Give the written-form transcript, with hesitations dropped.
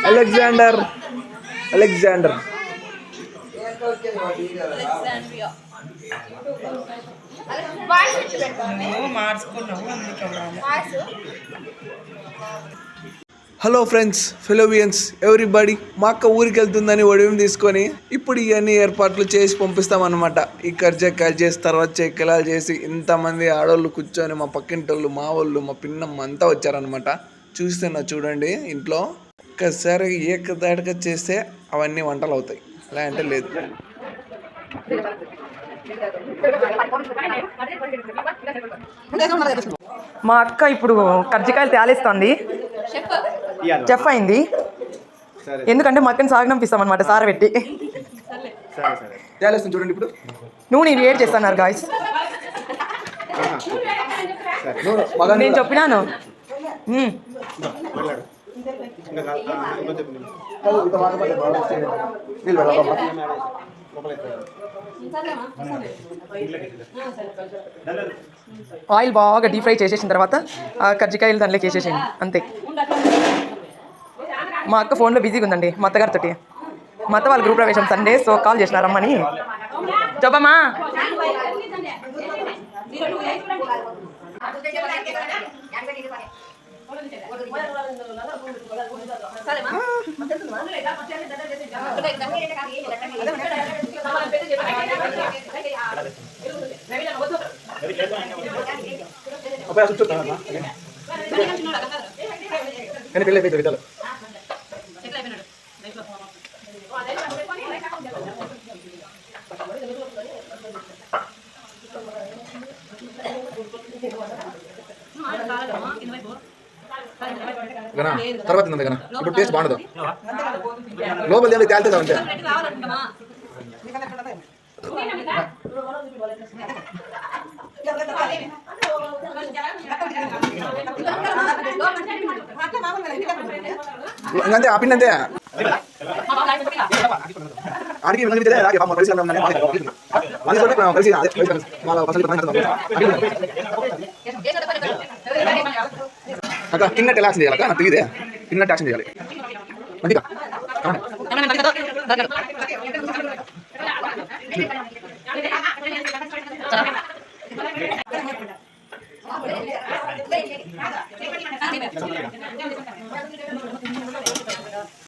Alexander Alexander hello friends, ఫెలోవియన్స్, everybody. మా అక్క ఊరికి వెళ్తుందని ఒడియం తీసుకొని ఇప్పుడు ఇవన్నీ ఏర్పాట్లు చేసి పంపిస్తామన్నమాట. ఈ కట్ చేసి తర్వాత చెక్కలాలు చేసి ఇంతమంది ఆడోళ్ళు కూర్చొని మా పక్కింటోళ్ళు, మా వాళ్ళు, మా పిన్నమ్మ అంతా వచ్చారనమాట. చూస్తున్నా చూడండి. ఇంట్లో ఒక్కసారి ఏకదాటిగా చేస్తే అవన్నీ వంటలు అవుతాయి, లేదంటే లేదు. మా అక్క ఇప్పుడు కజ్జికాయలు తేలేస్తుంది. చెఫ్ అయింది. ఎందుకంటే మా అక్కని సాగనంపిస్తాం అనమాట, సారబెట్టి. చూడండి. ఇప్పుడు నూనె వేడి చేస్తున్నారు గాయస్. నేను చెప్పినాను. ఆయిల్ బాగా డీప్ ఫ్రై చేసేసిన తర్వాత ఆ కజ్జికాయలు దాంట్లోకి వేసేసేయండి, అంతే. మా అక్క ఫోన్లో బిజీగా ఉందండి మా అత్తగారితో. మా అత్త వాళ్ళ గ్రూప్ ప్రవేశం సండే, సో కాల్ చేసినారమ్మని. చెప్పమ్మా. తర్వాత ఇప్పుడు టేస్ట్ బాగుండదు. లోపల తేలుతుంది అంటే అంతే. ఆపిందంతే. అక్క తిన్నట్టు ఎలా యాక్షన్ చేయాలి? నాకు తెలియదే. తిన్నట్టు యాక్షన్ చేయాలి. మంచిగా